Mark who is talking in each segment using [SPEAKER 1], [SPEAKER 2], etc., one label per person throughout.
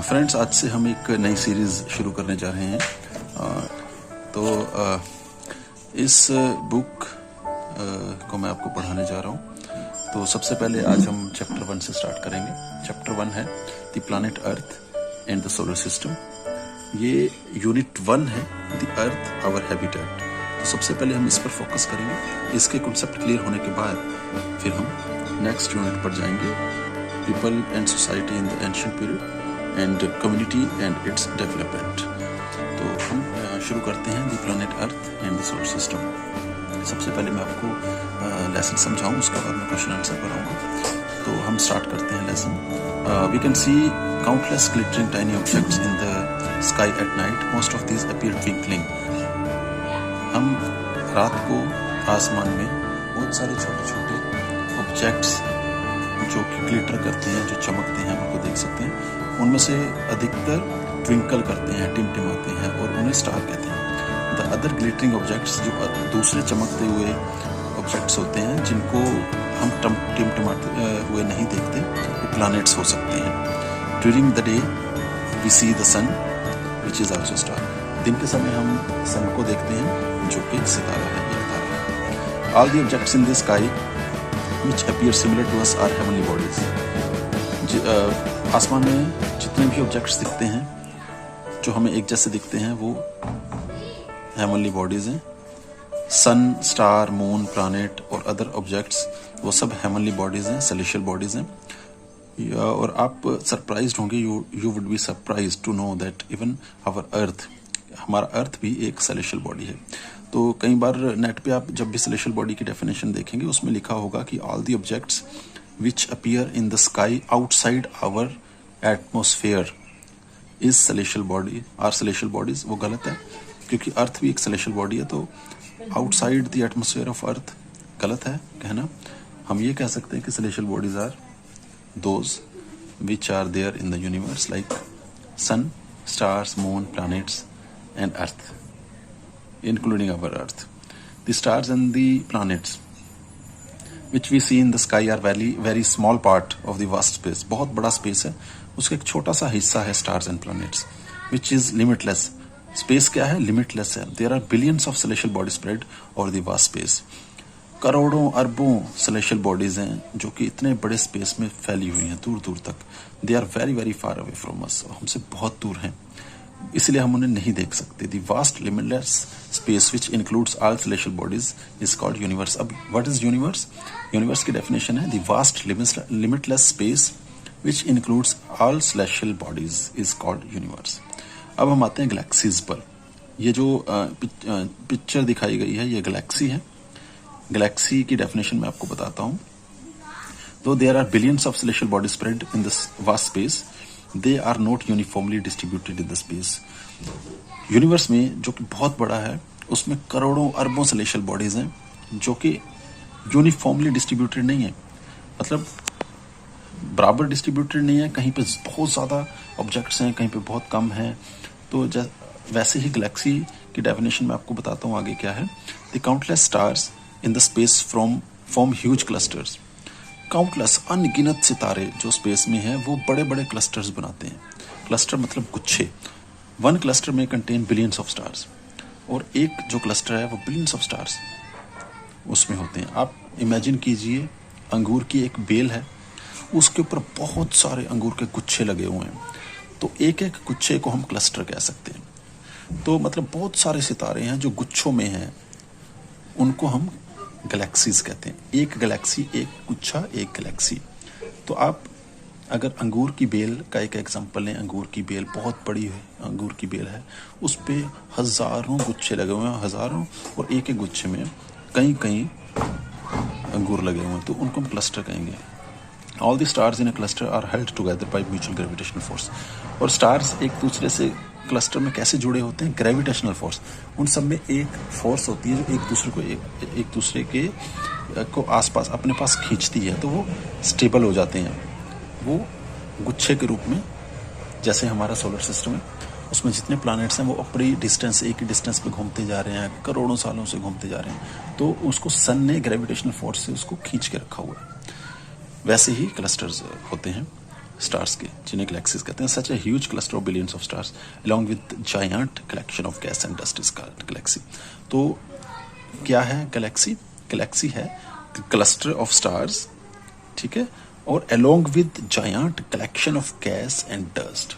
[SPEAKER 1] Friends, आज से हम एक नई सीरीज़ शुरू करने जा रहे हैं। इस बुक को मैं आपको पढ़ाने जा रहा हूँ। तो सबसे पहले आज हम चैप्टर 1 से स्टार्ट करेंगे। चैप्टर 1 है the planet earth and the solar system. ये यूनिट 1 है, द अर्थ आवर हैबिटेट। तो सबसे पहले हम इस पर फोकस करेंगे। इसके कॉन्सेप्ट क्लियर होने के बाद फिर हम नेक्स्ट यूनिट पर जाएंगे, people and society in the ancient period and community and its development. तो हम शुरू करते हैं the planet earth and the solar system. सबसे पहले मैं आपको लेसन समझाऊं, उसके बाद मैं क्वेश्चन आंसर कराऊंगा। तो हम स्टार्ट करते हैं lesson. We can see countless glittering tiny objects in the sky at night. Most of these appear twinkling. हम रात को आसमान में बहुत सारे छोटे छोटे ऑब्जेक्ट्स जो कि ग्लिटर करते हैं, जो चमकते हैं, उनको देख सकते हैं। उनमें से अधिकतर ट्विंकल करते हैं, टिमटिमाते हैं, और उन्हें स्टार कहते हैं। द अदर ग्लिटरिंग ऑब्जेक्ट्स, जो दूसरे चमकते हुए ऑब्जेक्ट्स होते हैं जिनको हम टिमटिमाते हुए नहीं देखते, वो प्लैनेट्स हो सकते हैं। During the day we see the sun which is also star. दिन के समय हम सन को देखते हैं जो कि सितारा है, एक तारा है। All the objects in the sky which appear similar to us are heavenly bodies। आसमान में जितने भी ऑब्जेक्ट्स दिखते हैं जो हमें एक जैसे दिखते हैं, वो हेवनली बॉडीज हैं। सन, स्टार, मून, प्लैनेट और अदर ऑब्जेक्ट्स, वो सब हेवनली बॉडीज हैं, सेलेशियल बॉडीज हैं। और आप सरप्राइज्ड होंगे, you would be surprised to know that even our earth, हमारा अर्थ भी एक सेलेशियल बॉडी है। तो कई बार नेट पे आप जब भी सेलेशियल बॉडी की डेफिनेशन देखेंगे, उसमें लिखा होगा कि all the objects which appear in the sky outside our atmosphere is celestial body, are celestial bodies. वो गलत है, क्योंकि अर्थ भी एक सेलेशियल बॉडी है। तो outside the atmosphere of earth गलत है कहना। हम ये कह सकते हैं कि celestial bodies are those which are there in the universe, like sun, stars, moon, planets and earth, including our earth. The stars and the planets which we see in the sky are very small part of the vast space। बहुत बड़ा space है, उसका एक छोटा सा हिस्सा है stars and planets, which is limitless। Space क्या है? लिमिटलेस है। There are billions of celestial bodies spread over the vast space। करोड़ों अरबों celestial bodies हैं जो कि इतने बड़े स्पेस में फैली हुई हैं, दूर दूर तक। They are very far away from us, हमसे बहुत दूर हैं, इसलिए हम उन्हें नहीं देख सकते। The vast limitless space which includes all celestial bodies is called universe। अब what is universe? Universe की definition है the vast limitless space which includes all celestial bodies is called universe। अब हम आते हैं गैलेक्सीज पर। ये जो पिक्चर दिखाई गई है, ये गैलेक्सी है। गैलेक्सी की डेफिनेशन मैं आपको बताता हूँ। Though there are billions of celestial bodies spread in this vast space, they are not uniformly distributed in the space। Universe में जो कि बहुत बड़ा है, उसमें करोड़ों अरबों सेलेशियल बॉडीज हैं जो कि यूनिफॉर्मली डिस्ट्रीब्यूटेड नहीं है, मतलब बराबर डिस्ट्रीब्यूटेड नहीं है। कहीं पे बहुत ज़्यादा ऑब्जेक्ट्स हैं, कहीं पे बहुत कम हैं। तो वैसे ही गैलेक्सी की डेफिनेशन मैं आपको बताता हूँ आगे क्या है। The countless stars in the space form huge clusters. Countless, अनगिनत सितारे जो स्पेस में हैं, वो बड़े बड़े क्लस्टर्स बनाते हैं। क्लस्टर मतलब गुच्छे। वन क्लस्टर में कंटेन बिलियंस ऑफ स्टार्स, और एक जो क्लस्टर है वो बिलियंस ऑफ स्टार्स उसमें होते हैं। आप इमेजिन कीजिए, अंगूर की एक बेल है, उसके ऊपर बहुत सारे अंगूर के गुच्छे लगे हुए हैं। तो एक एक गुच्छे को हम क्लस्टर कह सकते हैं। तो मतलब बहुत सारे सितारे हैं जो गुच्छों में हैं, उनको हम गैलेक्सीज कहते हैं। एक गैलेक्सी, एक गुच्छा, एक गैलेक्सी। तो आप अगर अंगूर की बेल का एक एग्जांपल लें, अंगूर की बेल बहुत बड़ी है, अंगूर की बेल है, उस पे हजारों गुच्छे लगे हुए हैं, हजारों, और एक एक गुच्छे में कई कई अंगूर लगे हुए हैं, तो उनको हम क्लस्टर कहेंगे। All the stars in a cluster are held together by mutual gravitational force. और स्टार्स एक दूसरे से क्लस्टर में कैसे जुड़े होते हैं? Gravitational force. उन सब में एक फोर्स होती है जो एक दूसरे को आसपास अपने पास खींचती है, तो वो स्टेबल हो जाते हैं। वो गुच्छे के रूप में, जैसे हमारा सोलर सिस्टम है, उसमें जितने प्लैनेट्स हैं वो अपनी डिस्टेंस, एक ही डिस्टेंस पे घूमते जा रहे हैं, करोड़ों सालों से घूमते जा रहे हैं। तो उसको सन ने ग्रेविटेशनल फोर्स से उसको खींच के रखा हुआ है। वैसे ही क्लस्टर्स होते हैं। स्टार्स के, जिन्हें गैलेक्सीज कहते हैं. Such a huge cluster of billions of stars along with giant collection of gas and dust is called galaxy. तो क्या है गैलेक्सी? गैलेक्सी है क्लस्टर ऑफ स्टार्स, ठीक है, और along with giant collection of gas and dust.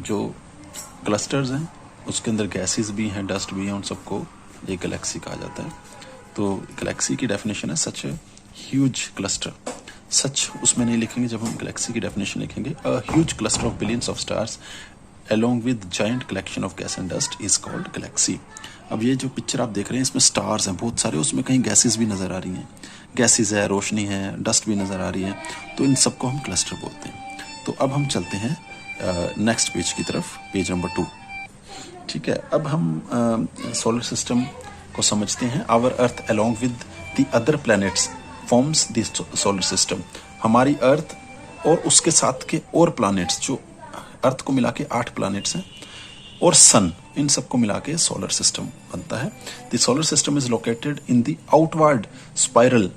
[SPEAKER 1] जो clusters हैं उसके अंदर गैसेस भी हैं, डस्ट भी हैं, उन सबको ये गैलेक्सी कहा जाता है. तो गैलेक्सी की डेफिनेशन है सच ह्यूज क्लस्टर. सच उसमें नहीं लिखेंगे, जब हम गैलेक्सी की डेफिनेशन लिखेंगे a huge cluster of billions of stars along with giant collection of gas and dust is called galaxy. अब ये जो पिक्चर आप देख रहे हैं इसमें स्टार्स हैं बहुत सारे, उसमें कहीं गैसेस भी नज़र आ रही हैं, गैसेस है, रोशनी है, डस्ट भी नज़र आ रही है, तो इन सबको हम क्लस्टर बोलते हैं. तो अब हम चलते हैं नेक्स्ट पेज की तरफ, पेज नंबर 2. ठीक है, अब हम सोलर सिस्टम को समझते हैं. Our earth along with the other planets forms this solar system. हमारी अर्थ और उसके साथ के और प्लैनेट्स, जो अर्थ को मिला के 8 प्लैनेट्स हैं, और सन, इन सबको मिला के सोलर सिस्टम बनता है. The solar system is located in the outward spiral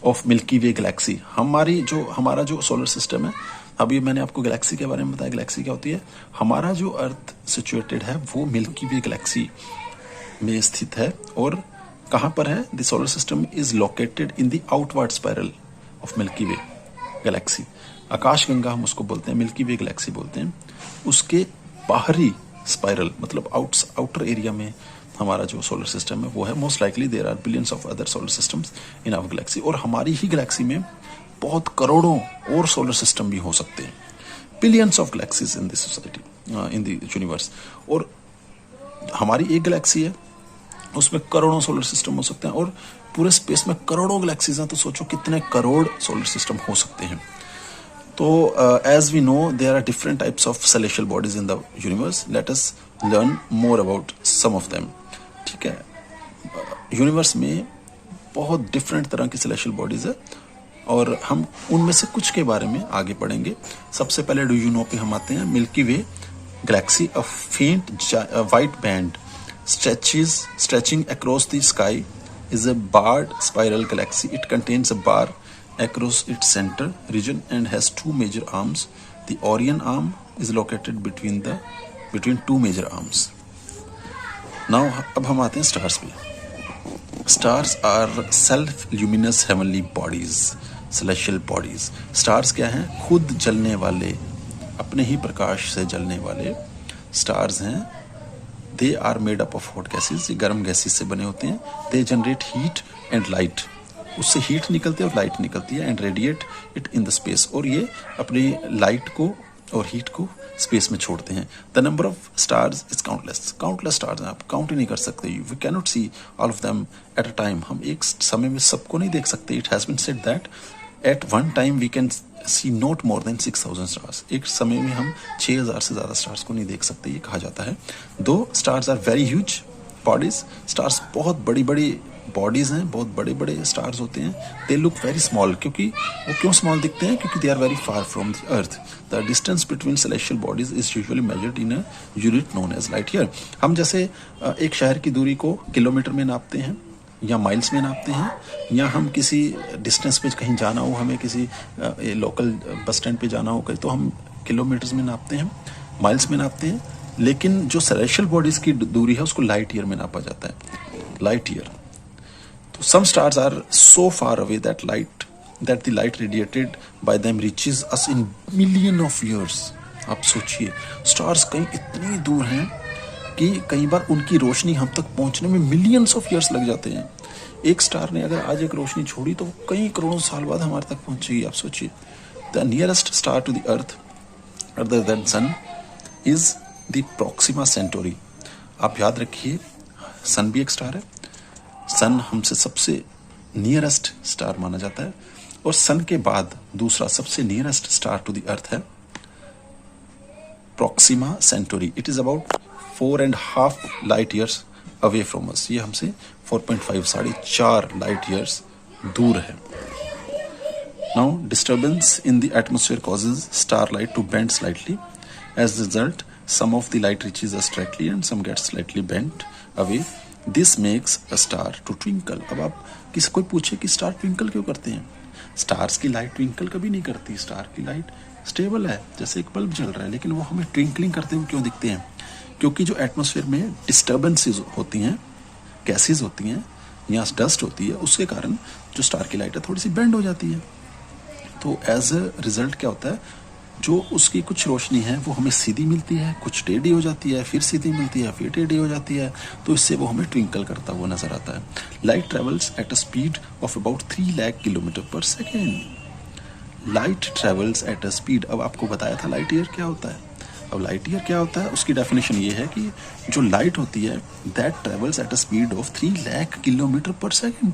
[SPEAKER 1] of milky way Galaxy. हमारा जो सोलर सिस्टम है, अभी मैंने आपको गैलेक्सी के बारे में बताया. गैलेक्सी क्या होती है? हमारा जो अर्थ सिचुएटेड है वो मिल्की वे गैलेक्सी में स्थित है. और कहाँ पर है? The solar system is located in the outward spiral of milky way Galaxy. आकाशगंगा हम उसको बोलते हैं, मिल्की वे गैलेक्सी बोलते हैं. उसके बाहरी स्पाइरल मतलब आउटर एरिया में हमारा जो सोलर सिस्टम है वो है. Most likely there are billions of other solar systems in our galaxy. और हमारी ही गैलेक्सी में बहुत करोड़ों और सोलर सिस्टम भी हो सकते हैं. Billions of galaxies in this society, in the universe. और हमारी एक गैलेक्सी है, उसमें करोड़ों सोलर सिस्टम हो सकते हैं. और पूरे स्पेस में करोड़ों गैलेक्सीज हैं, तो सोचो कितने करोड़ सोलर सिस्टम हो सकते हैं. तो as we know there are different types of celestial bodies in the universe. Let us learn more about some of them. ठीक है, यूनिवर्स में बहुत डिफरेंट तरह की celestial bodies है और हम उनमें से कुछ के बारे में आगे पढ़ेंगे. सबसे पहले डू यू नो पे हम आते हैं. मिल्की वे गैलेक्सी, अ फेंट white band stretching across the sky is a barred spiral galaxy. It contains a bar across its center region and has 2 major arms. The Orion arm is located between 2 major arms. Now अब हम आते हैं stars पे. Stars are self-luminous heavenly bodies, celestial bodies. Stars क्या हैं? खुद जलने वाले, अपने ही प्रकाश से जलने वाले स्टार्स हैं. They are made up of hot gases. ये गर्म गैसेस से बने होते हैं. They generate heat and light. उससे हीट निकलती है और लाइट निकलती है. And radiate it in the space. और ये अपनी लाइट को और हीट को स्पेस में छोड़ते हैं. The number of stars is countless stars हैं, आप काउंट ही नहीं कर सकते. We can not see all of them at a time. हम एक समय में सबको नहीं देख सकते. It has been said that at one time we can see not more than 6000 stars. एक समय में हम 6000 से ज़्यादा स्टार्स को नहीं देख सकते, ये कहा जाता है. Those stars are very huge bodies. Stars बहुत बड़ी बड़ी बॉडीज हैं, बहुत बड़े बड़े स्टार्स होते हैं. They look very small. क्योंकि वो क्यों स्मॉल दिखते हैं? क्योंकि they are very far from the earth. The distance between celestial bodies is usually measured in a unit known as light year. हम जैसे एक शहर की दूरी को किलोमीटर में नापते हैं या माइल्स में नापते हैं, या हम किसी डिस्टेंस पे कहीं जाना हो, हमें किसी लोकल बस स्टैंड पे जाना हो तो हम किलोमीटर्स में नापते हैं, माइल्स में नापते हैं. लेकिन जो सेलेस्टियल बॉडीज की दूरी है उसको लाइट ईयर में नापा जाता है. Light year. Some stars are so far away that the light radiated by them reaches us in million of years. आप सोचिए, स्टार्स कहीं इतनी दूर हैं कि कई बार उनकी रोशनी हम तक पहुंचने में मिलियंस ऑफ ईयर्स लग जाते हैं. एक स्टार ने अगर आज एक रोशनी छोड़ी तो कई करोड़ों साल बाद हमारे तक पहुंचेगी. आप सोचिए. The nearest star to the earth other than sun is the Proxima Centauri. आप याद रखिए, सन भी एक स्टार है. सन हमसे सबसे नियरेस्ट स्टार माना जाता है. और सन के बाद दूसरा सबसे nearest star to the earth है Proxima Centauri. It is about 4.5 light years away from us. ये हमसे 4.5 4.5 लाइट ईयर्स दूर है. Now disturbance in the atmosphere causes star light to bend slightly. As result some of the light reaches us directly and some gets slightly bent away. This makes a star to twinkle. अब आप कोई पूछे कि star twinkle क्यों करते हैं? Stars की light twinkle कभी नहीं करती. स्टार की लाइट स्टेबल है, जैसे एक बल्ब जल रहा है, लेकिन वो हमें ट्विंकलिंग करते हुए क्यों दिखते हैं? क्योंकि जो एटमॉस्फेयर में डिस्टर्बेंसेस होती हैं, गैसेज होती हैं या डस्ट होती है, उसके कारण जो स्टार की लाइट है थोड़ी सी बेंड हो जाती है। तो एज अ रिजल्ट क्या होता है, जो उसकी कुछ रोशनी है वो हमें सीधी मिलती है, कुछ टेढ़ी हो जाती है, फिर सीधी मिलती है, फिर टेढ़ी हो जाती है, तो इससे वो हमें ट्विंकल करता हुआ नजर आता है। Light travels at a speed of about 3 lakh kilometre per second. Light travels at a speed, अब आपको बताया था लाइट ईयर क्या होता है। अब लाइट ईयर क्या होता है, उसकी डेफिनेशन ये है कि जो लाइट होती है that travels at a speed of 3 lakh kilometre per second.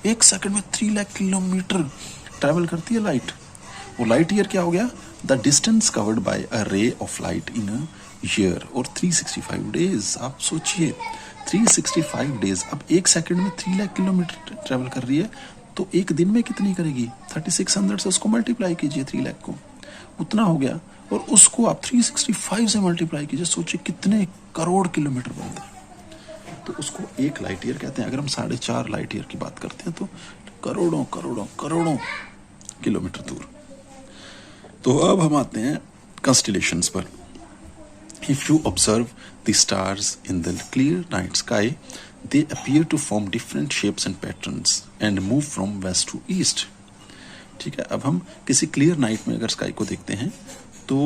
[SPEAKER 1] 1 second में 3 लाख किलोमीटर ट्रेवल करती है लाइट। वो लाइट ईयर क्या हो गया, the distance covered by a ray of light in a year और 365 डेज। आप सोचिए 365 डेज, अब 1 सेकंड में 3 लाख किलोमीटर ट्रेवल कर रही है, तो एक दिन में कितनी करेगी? 3600 से उसको मल्टीप्लाई कीजिए, 3 लाख को, उतना हो गया, और उसको आप 365 से मल्टीप्लाई कीजिए, सोचिए कितने करोड़ किलोमीटर बनते हैं। तो उसको एक लाइट ईयर कहते हैं। अगर हम 4.5 लाइट ईयर की बात करते हैं तो करोड़ों करोड़ों करोड़ों किलोमीटर दूर। तो अब हम आते हैं कंस्टेलेशंस पर। If you observe the stars in the clear night sky, they appear to form different shapes and patterns and move from west to east. ठीक है, अब हम किसी क्लियर नाइट में अगर स्काई को देखते हैं तो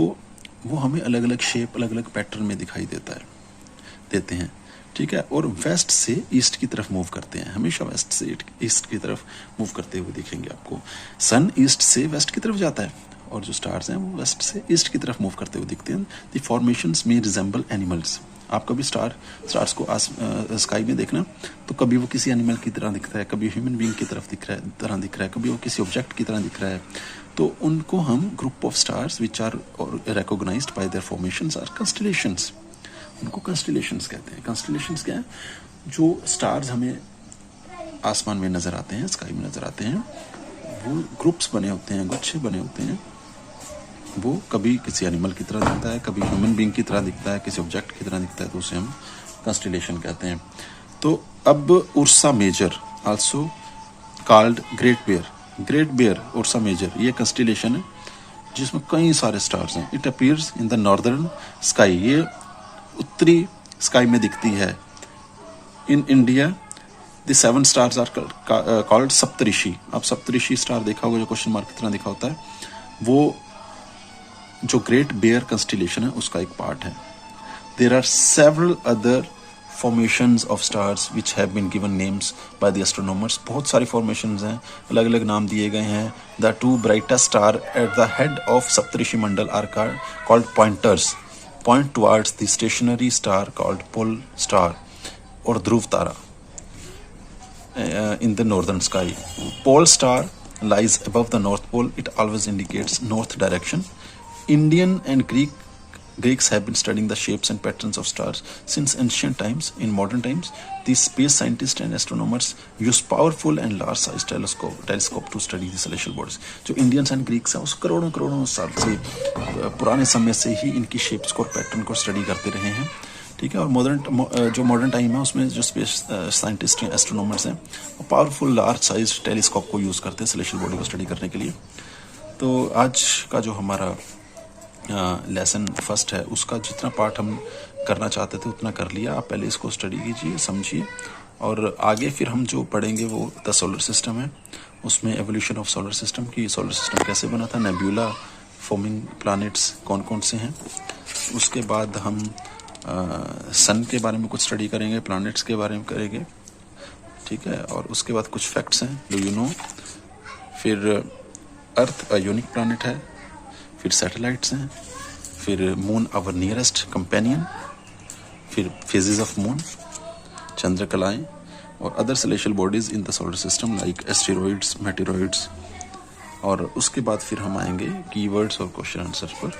[SPEAKER 1] वो हमें अलग अलग शेप, अलग अलग पैटर्न में दिखाई देते हैं। ठीक है, और वेस्ट से ईस्ट की तरफ मूव करते हैं, हमेशा वेस्ट से ईस्ट की तरफ मूव करते हुए दिखेंगे आपको। सन ईस्ट से वेस्ट की तरफ जाता है और जो स्टार्स हैं वो वेस्ट से ईस्ट की तरफ मूव करते हुए दिखते हैं। द फॉर्मेशंस में रिजेंबल एनिमल्स। आप कभी स्टार्स को स्काई में देखना तो कभी वो किसी एनिमल की तरह दिखता है, कभी ह्यूमन बीइंग की तरफ दिख रहा है, कभी वो किसी ऑब्जेक्ट की तरह दिख रहा है। तो उनको हम group of stars which are recognised by their formations are constellations. उनको कंस्टेलेशंस कहते हैं। कंस्टेलेशंस क्या है? जो स्टार्स हमें आसमान में नजर आते हैं, स्काई में नजर आते हैं, वो ग्रुप्स बने होते हैं, गुच्छे बने होते हैं। वो कभी किसी एनिमल की तरह दिखता है, कभी ह्यूमन बीइंग की तरह दिखता है, किसी ऑब्जेक्ट की तरह दिखता है, तो उसे हम कंस्टेलेशन कहते हैं। तो अब Ursa Major also called Great Bear Ursa Major, ये कंस्टेलेशन है जिसमें कई सारे स्टार्स हैं। It appears in the northern sky, ये उत्तरी स्काई में दिखती है। In India the 7 stars are called Saptarishi. आप सप्तऋषि स्टार देखा होगा जो क्वेश्चन मार्क की तरह दिखा होता है, वो जो ग्रेट बियर कंस्टेलेशन है उसका एक पार्ट है। There are several other formations of stars which have been given names by the astronomers. बहुत सारी फॉर्मेशंस हैं, अलग अलग नाम दिए गए हैं। The 2 brightest star at the head of Saptarishi Mandal are called pointers, point towards the stationary star called pole star, और ध्रुव तारा in the northern sky. Pole star lies above the North Pole. It always indicates north direction. Indian and Greeks have been studying the shapes and patterns of stars since ancient times. In modern times, these space scientists and astronomers use powerful and large-sized telescope to study the celestial bodies. जो Indians and Greeks हैं, उस करोड़ों साल से, पुराने समय से ही इनकी शेप्स को और पैटर्न को स्टडी करते रहे हैं। ठीक है, और मॉडर्न टाइम है उसमें जो स्पेस साइंटिस्ट हैं, एस्ट्रोनॉमर्स हैं, वो पावरफुल लार्ज साइज टेलीस्कोप को यूज़ करते हैं सेलेस्टियल बॉडी को स्टडी करने के लिए। तो आज का जो हमारा लेसन फर्स्ट है उसका जितना पार्ट हम करना चाहते थे उतना कर लिया। आप पहले इसको स्टडी कीजिए, समझिए, और आगे फिर हम जो पढ़ेंगे वो द सोलर सिस्टम है, उसमें एवोल्यूशन ऑफ सोलर सिस्टम की, सोलर सिस्टम कैसे बना था, नेब्यूला फॉर्मिंग प्लैनेट्स कौन कौन से हैं। उसके बाद हम सन के बारे में कुछ स्टडी करेंगे, प्लैनेट्स के बारे में करेंगे। ठीक है, और उसके बाद कुछ फैक्ट्स हैं, डू यू नो। फिर अर्थ यूनिक प्लैनेट है, फिर सैटेलाइट्स हैं, फिर मून आवर नियरेस्ट कंपेनियन, फिर फेजेस ऑफ मून, चंद्रकलाएं, और other celestial bodies in the solar system like asteroids, meteoroids. और उसके बाद फिर हम आएंगे कीवर्ड्स और क्वेश्चन आंसर पर।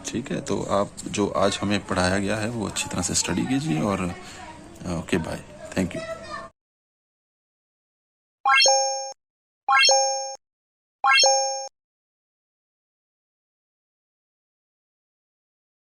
[SPEAKER 1] ठीक है, तो आप जो आज हमें पढ़ाया गया है वो अच्छी तरह से स्टडी कीजिए, और ओके बाय, थैंक यू।